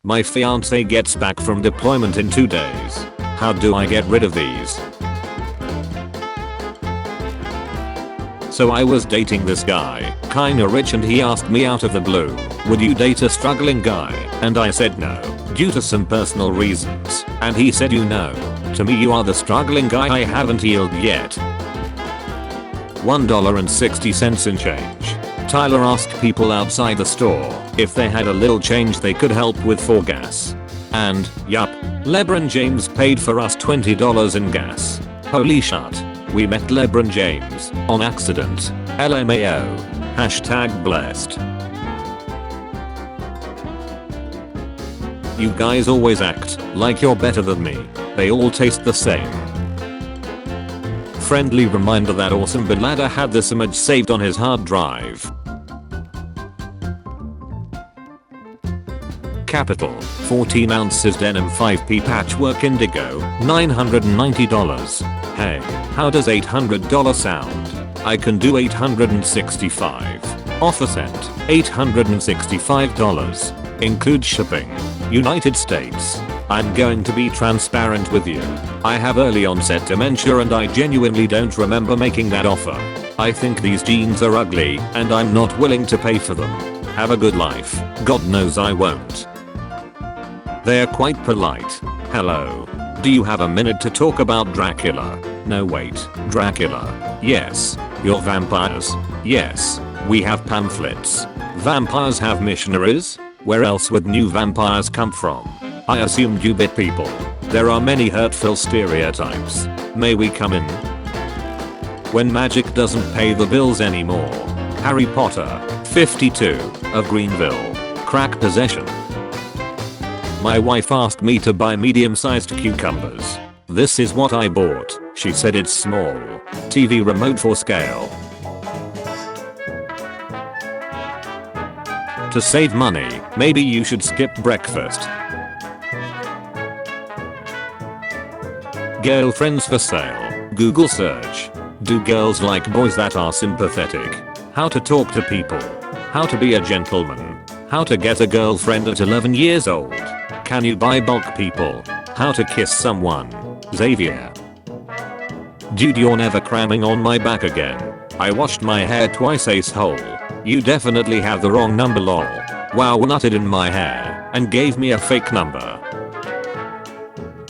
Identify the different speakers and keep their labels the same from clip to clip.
Speaker 1: My fiance gets back from deployment in 2 days. How do I get rid of these? So I was dating this guy, kinda rich, and he asked me out of the blue, would you date a struggling guy? And I said no, due to some personal reasons. And he said, you know, to me you are the struggling guy I haven't healed yet. $1.60 in change. Tyler asked people outside the store if they had a little change they could help with for gas. And, yup, LeBron James paid for us $20 in gas. Holy shit. We met LeBron James on accident. LMAO. #blessed. You guys always act like you're better than me. They all taste the same. Friendly reminder that Awesome Bin Laden had this image saved on his hard drive. Capital, 14 ounces denim 5p patchwork indigo, $990. Hey, how does $800 sound? I can do $865. Offer sent, $865. Include shipping. United States. I'm going to be transparent with you. I have early onset dementia and I genuinely don't remember making that offer. I think these jeans are ugly and I'm not willing to pay for them. Have a good life. God knows I won't. They're quite polite. Hello. Do you have a minute to talk about Dracula? No wait, Dracula. Yes. You're vampires? Yes. We have pamphlets. Vampires have missionaries? Where else would new vampires come from? I assumed you bit people. There are many hurtful stereotypes. May we come in? When magic doesn't pay the bills anymore. Harry Potter, 52, of Greenville. Crack possession. My wife asked me to buy medium-sized cucumbers. This is what I bought. She said it's small. TV remote for scale. To save money, maybe you should skip breakfast. Girlfriends for sale. Google search. Do girls like boys that are sympathetic? How to talk to people. How to be a gentleman. How to get a girlfriend at 11 years old. Can you buy bulk people? How to kiss someone. Xavier. Dude, you're never cramming on my back again. I washed my hair twice, asshole. You definitely have the wrong number, lol. Wow, nutted in my hair and gave me a fake number.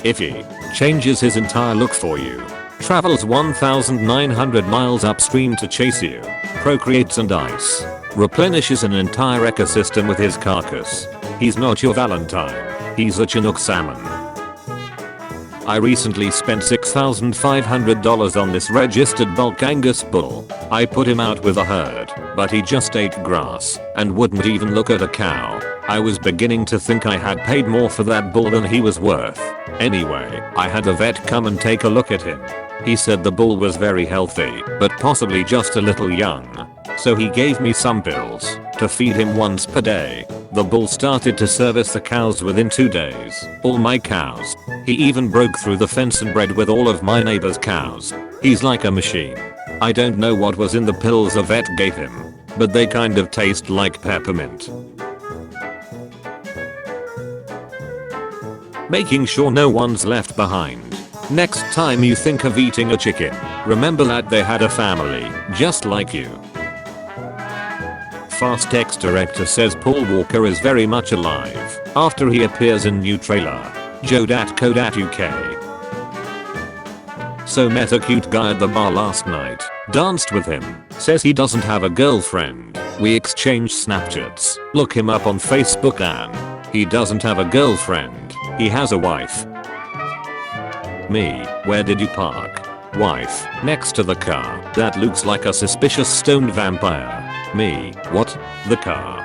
Speaker 1: Iffy. Changes his entire look for you. Travels 1,900 miles upstream to chase you. Procreates and ice. Replenishes an entire ecosystem with his carcass. He's not your Valentine. He's a Chinook salmon. I recently spent $6,500 on this registered bulk Angus bull. I put him out with a herd, but he just ate grass and wouldn't even look at a cow. I was beginning to think I had paid more for that bull than he was worth. Anyway, I had a vet come and take a look at him. He said the bull was very healthy, but possibly just a little young. So he gave me some pills to feed him once per day. The bull started to service the cows within 2 days. All my cows. He even broke through the fence and bred with all of my neighbor's cows. He's like a machine. I don't know what was in the pills a vet gave him, but they kind of taste like peppermint. Making sure no one's left behind. Next time you think of eating a chicken, remember that they had a family, just like you. Fast X Director says Paul Walker is very much alive after he appears in new trailer. Joe.co.uk. So met a cute guy at the bar last night, danced with him, says he doesn't have a girlfriend. We exchanged Snapchats, look him up on Facebook and he doesn't have a girlfriend, he has a wife. Me, where did you park? Wife, next to the car, that looks like a suspicious stoned vampire. Me, what? The car.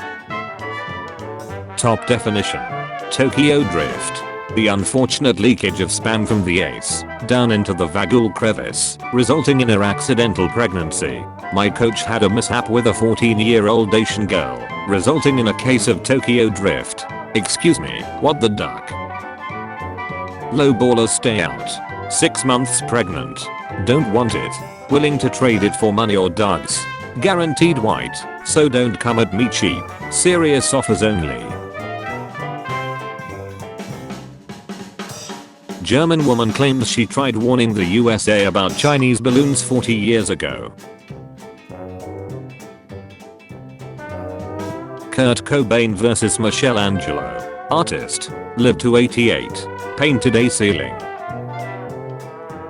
Speaker 1: Top definition. Tokyo Drift. The unfortunate leakage of spam from the ace down into the vagal crevice, resulting in her accidental pregnancy. My coach had a mishap with a 14-year-old Asian girl, resulting in a case of Tokyo Drift. Excuse me, what the duck? Low ballers stay out. 6 months pregnant. Don't want it. Willing to trade it for money or dogs. Guaranteed white, so don't come at me cheap. Serious offers only. German woman claims she tried warning the USA about Chinese balloons 40 years ago. Kurt Cobain vs Michelangelo. Artist. Lived to 88. Painted a ceiling.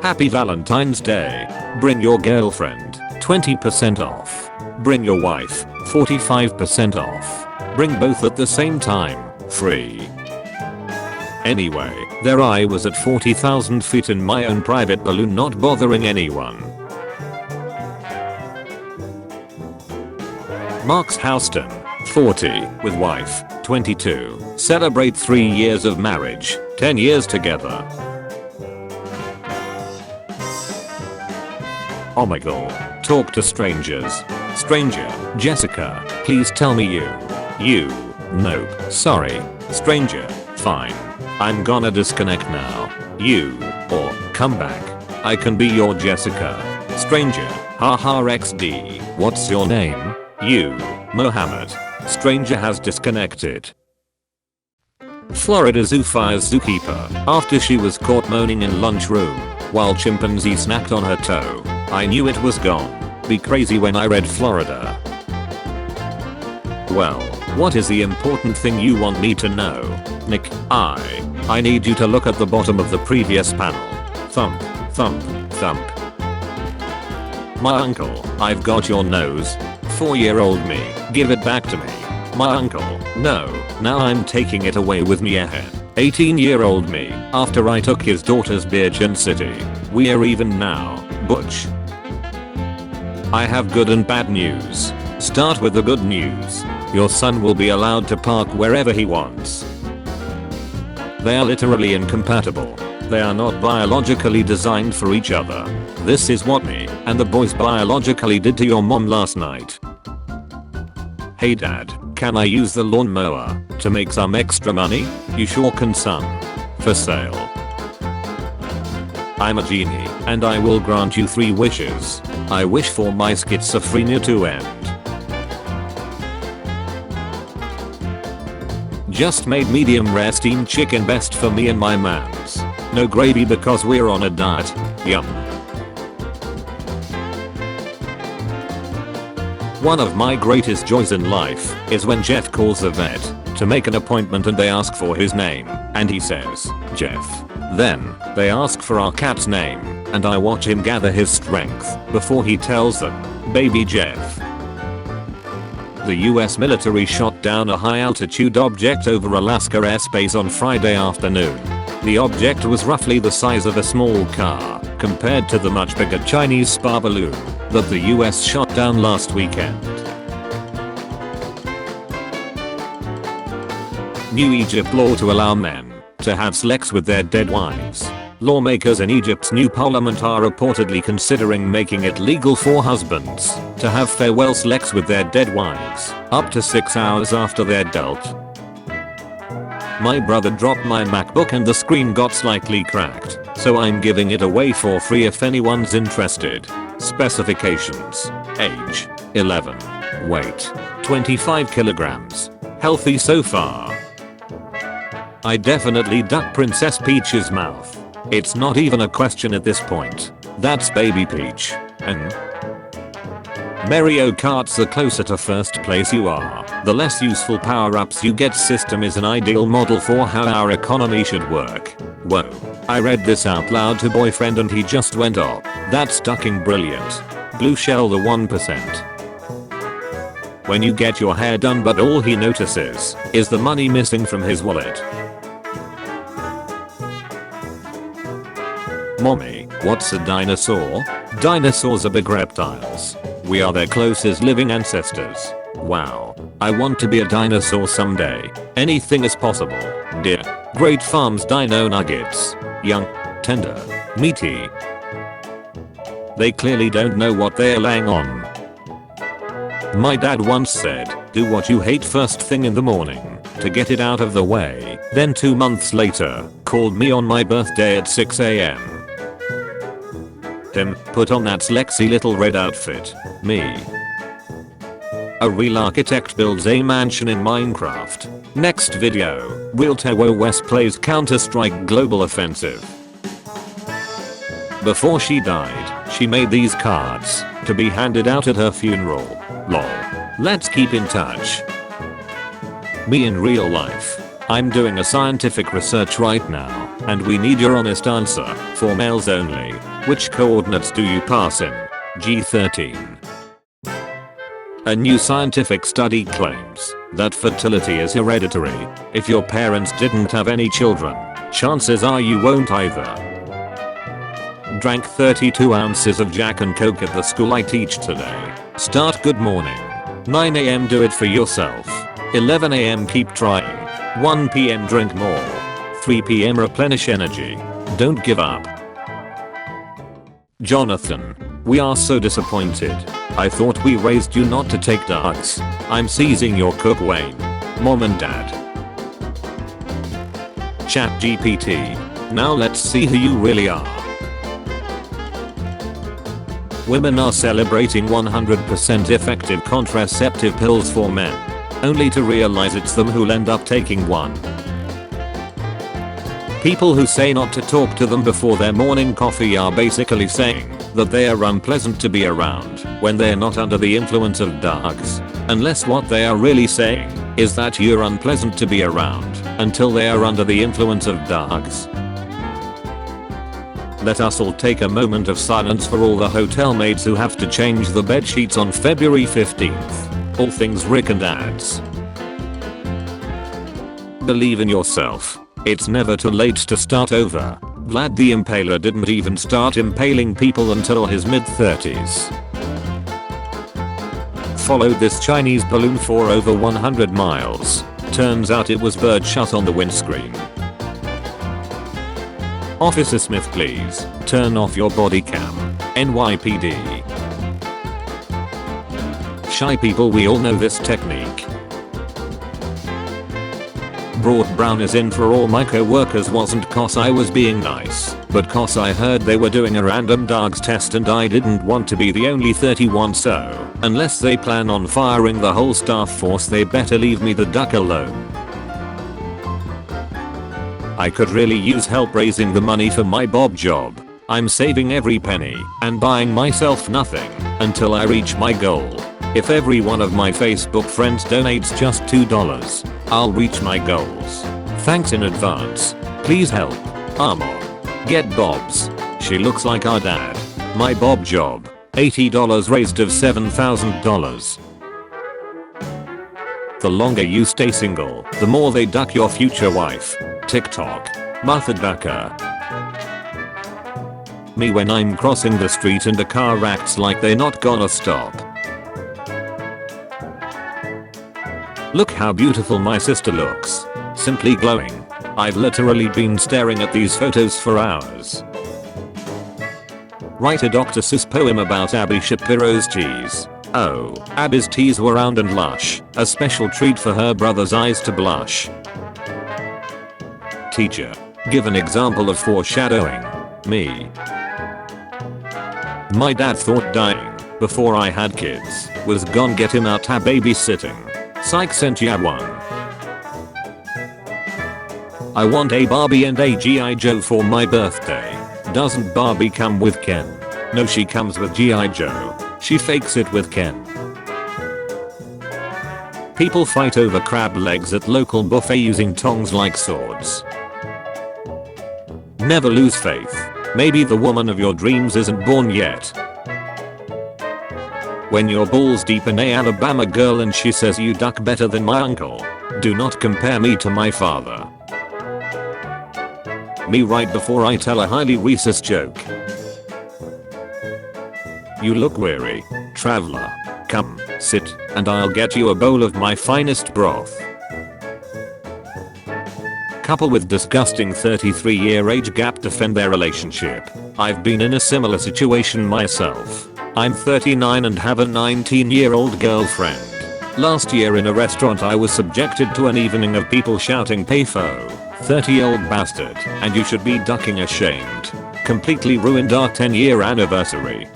Speaker 1: Happy Valentine's Day. Bring your girlfriend. 20% off. Bring your wife. 45% off. Bring both at the same time. Free. Anyway, there I was at 40,000 feet in my own private balloon, not bothering anyone. Marks Houston, 40, with wife, 22, celebrate 3 years of marriage, 10 years together. Omegle, talk to strangers. Stranger, Jessica, please tell me you. You, nope, sorry. Stranger, fine. I'm gonna disconnect now. You, or, come back. I can be your Jessica. Stranger, haha XD, what's your name? You, Mohammed. Stranger has disconnected. Florida Zoo fires zookeeper after she was caught moaning in lunchroom while chimpanzee snacked on her toe. I knew it was gone. Be crazy when I read Florida. Well, what is the important thing you want me to know? Nick, I need you to look at the bottom of the previous panel. Thump, thump, thump. My uncle, I've got your nose. 4-year-old me, give it back to me. My uncle, no, now I'm taking it away with me ahead. 18-year-old me, after I took his daughter's Virgin City. We're even now, Butch. I have good and bad news. Start with the good news. Your son will be allowed to park wherever he wants. They are literally incompatible. They are not biologically designed for each other. This is what me and the boys biologically did to your mom last night. Hey dad, can I use the lawnmower to make some extra money? You sure can, son. For sale. I'm a genie and I will grant you 3 wishes. I wish for my schizophrenia to end. Just made medium rare steamed chicken, best for me and my mans. No gravy because we're on a diet. Yum. One of my greatest joys in life is when Jeff calls a vet to make an appointment and they ask for his name and he says, Jeff. Then, they ask for our cat's name and I watch him gather his strength before he tells them, Baby Jeff. The US military shot down a high-altitude object over Alaska airspace on Friday afternoon. The object was roughly the size of a small car, compared to the much bigger Chinese spy balloon that the US shot down last weekend. New Egypt law to allow men to have sex with their dead wives. Lawmakers in Egypt's new parliament are reportedly considering making it legal for husbands to have farewell sex with their dead wives up to 6 hours after they're dealt. My brother dropped my MacBook and the screen got slightly cracked, so I'm giving it away for free if anyone's interested. Specifications: age 11, weight 25 kilograms, healthy so far. I definitely duck Princess Peach's mouth. It's not even a question at this point. That's Baby Peach. And Mario Kart's the closer to first place you are, the less useful power-ups you get. System is an ideal model for how our economy should work. Whoa. I read this out loud to boyfriend and he just went off. That's ducking brilliant. Blue shell the 1%. When you get your hair done but all he notices is the money missing from his wallet. Mommy, what's a dinosaur? Dinosaurs are big reptiles. We are their closest living ancestors. Wow. I want to be a dinosaur someday. Anything is possible, dear. Great Farms dino nuggets. Young, tender, meaty. They clearly don't know what they're laying on. My dad once said, do what you hate first thing in the morning to get it out of the way. Then 2 months later, called me on my birthday at 6 AM. Him, put on that sexy little red outfit. Me. A real architect builds a mansion in Minecraft. Next video, Will Tewo West plays Counter-Strike Global Offensive. Before she died, she made these cards to be handed out at her funeral. Lol. Let's keep in touch. Me in real life. I'm doing a scientific research right now, and we need your honest answer, for males only. Which coordinates do you pass in? G13. A new scientific study claims that fertility is hereditary. If your parents didn't have any children, chances are you won't either. Drank 32 ounces of Jack and Coke at the school I teach today. Start good morning. 9 AM do it for yourself. 11 AM keep trying. 1 PM drink more. 3 PM replenish energy. Don't give up. Jonathan, we are so disappointed. I thought we raised you not to take drugs. I'm seizing your cook Wayne. Mom and dad. ChatGPT. Now let's see who you really are. Women are celebrating 100% effective contraceptive pills for men, only to realize it's them who'll end up taking one. People who say not to talk to them before their morning coffee are basically saying that they are unpleasant to be around when they're not under the influence of drugs. Unless what they are really saying is that you're unpleasant to be around until they are under the influence of drugs. Let us all take a moment of silence for all the hotel maids who have to change the bed sheets on February 15th. All things Rick and ads. Believe in yourself. It's never too late to start over. Vlad the Impaler didn't even start impaling people until his mid-30s. Followed this Chinese balloon for over 100 miles. Turns out it was birdshot on the windscreen. Officer Smith, please turn off your body cam. NYPD. Shy people, we all know this technique. Brought brownies in for all my co-workers wasn't cause I was being nice, but cause I heard they were doing a random dogs test and I didn't want to be the only 31, so unless they plan on firing the whole staff force they better leave me the duck alone. I could really use help raising the money for my Bob job. I'm saving every penny and buying myself nothing until I reach my goal. If every one of my Facebook friends donates just $2, I'll reach my goals. Thanks in advance. Please help. Armor. Get Bob's. She looks like our dad. My Bob job. $80 raised of $7,000. The longer you stay single, the more they duck your future wife. TikTok. Martha Ducker. Me when I'm crossing the street and a car acts like they're not gonna stop. Look how beautiful my sister looks. Simply glowing. I've literally been staring at these photos for hours. Write a Dr. Seuss poem about Abby Shapiro's cheese. Oh, Abby's teeth were round and lush. A special treat for her brother's eyes to blush. Teacher. Give an example of foreshadowing. Me. My dad thought dying before I had kids was gonna get him out to babysitting. Psych, sent ya one. I want a Barbie and a G.I. Joe for my birthday. Doesn't Barbie come with Ken? No, she comes with G.I. Joe. She fakes it with Ken. People fight over crab legs at local buffet using tongs like swords. Never lose faith. Maybe the woman of your dreams isn't born yet. When you're balls deep in a Alabama girl and she says you duck better than my uncle, do not compare me to my father. Me right before I tell a highly racist joke. You look weary, traveler. Come, sit, and I'll get you a bowl of my finest broth. Couple with disgusting 33-year age gap defend their relationship. I've been in a similar situation myself. I'm 39 and have a 19-year-old girlfriend. Last year in a restaurant I was subjected to an evening of people shouting "Payfo, 30-year-old bastard, and you should be ducking ashamed." Completely ruined our 10-year anniversary.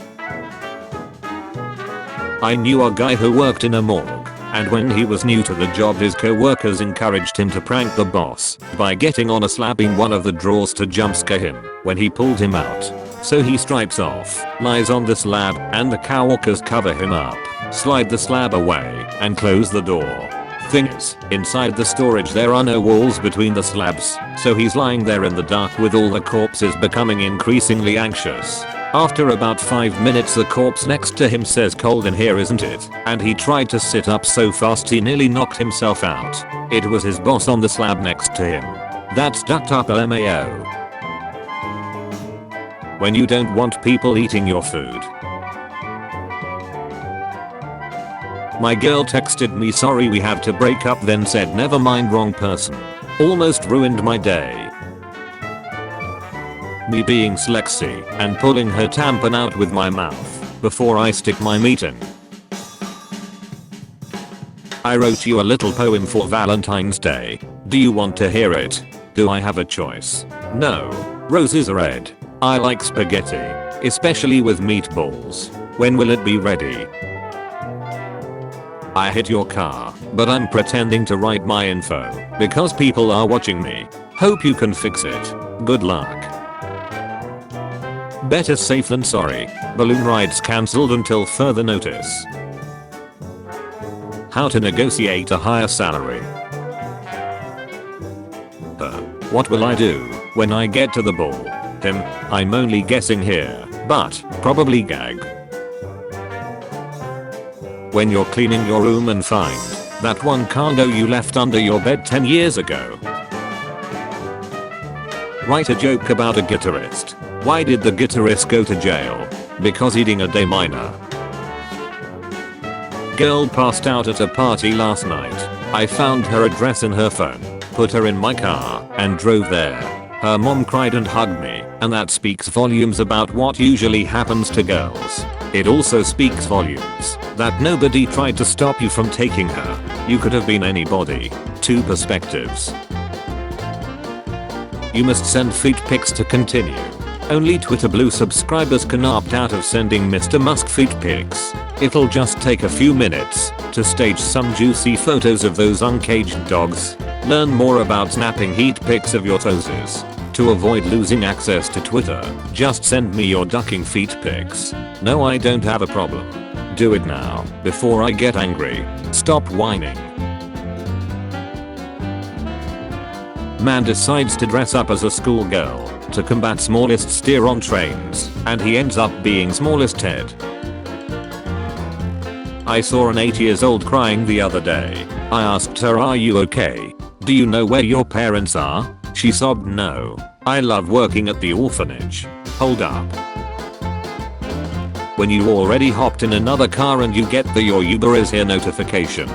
Speaker 1: I knew a guy who worked in a morgue, and when he was new to the job his co-workers encouraged him to prank the boss by getting on a slab in one of the drawers to jump scare him when he pulled him out. So he stripes off, lies on the slab, and the coworkers cover him up, slide the slab away, and close the door. Thing is, inside the storage there are no walls between the slabs, so he's lying there in the dark with all the corpses, becoming increasingly anxious. After about 5 minutes the corpse next to him says, "Cold in here, isn't it?" And he tried to sit up so fast he nearly knocked himself out. It was his boss on the slab next to him. That's ducked up LMAO. When you don't want people eating your food. My girl texted me, "Sorry we have to break up," then said, "Never mind, wrong person." Almost ruined my day. Me being slexy and pulling her tampon out with my mouth before I stick my meat in. I wrote you a little poem for Valentine's Day. Do you want to hear it? Do I have a choice? No. Roses are red. I like spaghetti, especially with meatballs. When will it be ready? I hit your car, but I'm pretending to write my info because people are watching me. Hope you can fix it. Good luck. Better safe than sorry. Balloon rides cancelled until further notice. How to negotiate a higher salary. What will I do when I get to the ball? I'm only guessing here, but probably gag. When you're cleaning your room and find that one condo you left under your bed 10 years ago. Write a joke about a guitarist. Why did the guitarist go to jail? Because eating a day minor. Girl passed out at a party last night. I found her address in her phone, put her in my car, and drove there. Her mom cried and hugged me, and that speaks volumes about what usually happens to girls. It also speaks volumes that nobody tried to stop you from taking her. You could have been anybody. Two perspectives. You must send feet pics to continue. Only Twitter Blue subscribers can opt out of sending Mr. Musk feet pics. It'll just take a few minutes to stage some juicy photos of those uncaged dogs. Learn more about snapping heat pics of your toesies. To avoid losing access to Twitter, just send me your ducking feet pics. No, I don't have a problem. Do it now, before I get angry. Stop whining. Man decides to dress up as a schoolgirl to combat smallest steer on trains, and he ends up being smallest Ted. I saw an 8 years old crying the other day. I asked her, "Are you okay? Do you know where your parents are?" She sobbed, "No. I love working at the orphanage." Hold up. When you already hopped in another car and you get the "Your Uber is here" notification.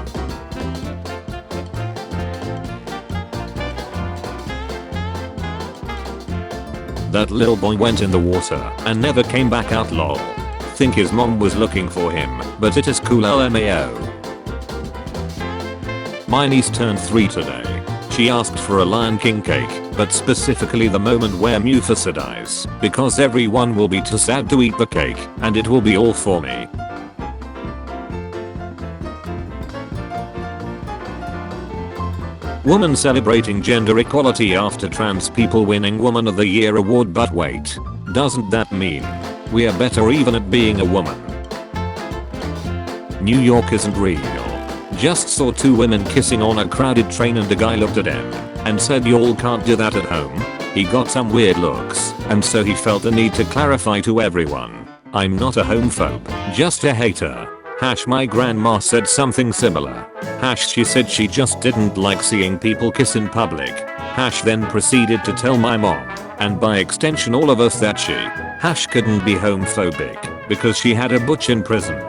Speaker 1: That little boy went in the water and never came back out, lol. Think his mom was looking for him, but it is cool, LMAO. My niece turned 3 today. She asked for a Lion King cake, but specifically the moment where Mufasa dies, because everyone will be too sad to eat the cake, and it will be all for me. Woman celebrating gender equality after trans people winning Woman of the Year award, but wait, doesn't that mean we are better even at being a woman? New York isn't real. Just saw 2 women kissing on a crowded train and a guy looked at him and said, "Y'all can't do that at home." He got some weird looks, and so he felt the need to clarify to everyone, "I'm not a homophobe, just a hater." My grandma said something similar. She said she just didn't like seeing people kiss in public. Then proceeded to tell my mom, and by extension all of us, that she couldn't be homophobic because she had a butch in prison.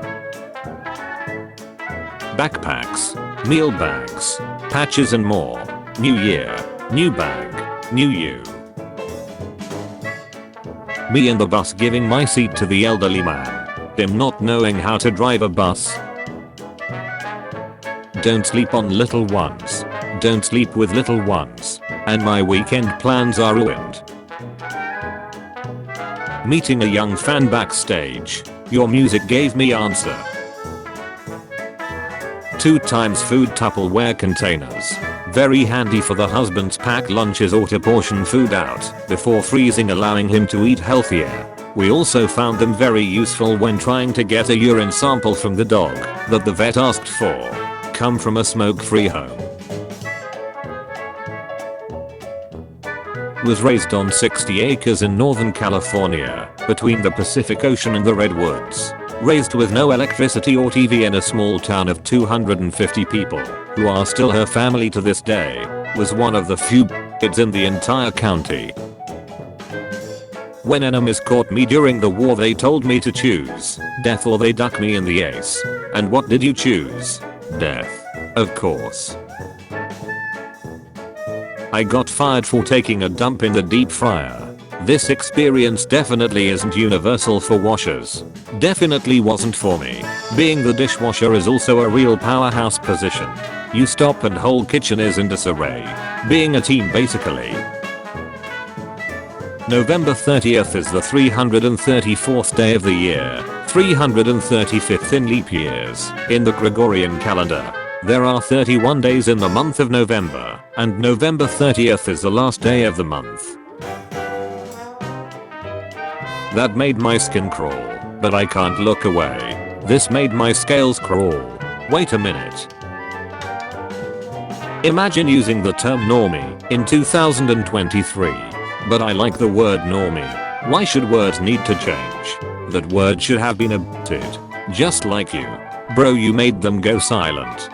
Speaker 1: Backpacks, meal bags, patches and more. New year, new bag, new you. Me in the bus giving my seat to the elderly man. Him not knowing how to drive a bus. Don't sleep on little ones. Don't sleep with little ones. And my weekend plans are ruined. Meeting a young fan backstage. Your music gave me answer. 2x food Tupperware containers. Very handy for the husband's pack lunches or to portion food out before freezing, allowing him to eat healthier. We also found them very useful when trying to get a urine sample from the dog that the vet asked for. Come from a smoke-free home. Was raised on 60 acres in Northern California, between the Pacific Ocean and the Redwoods. Raised with no electricity or TV in a small town of 250 people, who are still her family to this day. Was one of the few kids in the entire county. When enemies caught me during the war, they told me to choose death or they duck me in the ace. And what did you choose? Death. Of course. I got fired for taking a dump in the deep fryer. This experience definitely isn't universal for washers. Definitely wasn't for me. Being the dishwasher is also a real powerhouse position. You stop and whole kitchen is in disarray. Being a team basically. November 30th is the 334th day of the year, 335th in leap years, in the Gregorian calendar. There are 31 days in the month of November, and November 30th is the last day of the month. That made my skin crawl, but I can't look away. This made my scales crawl. Wait a minute. Imagine using the term normie in 2023. But I like the word normie. Why should words need to change? That word should have been aborted. Just like you. Bro, you made them go silent.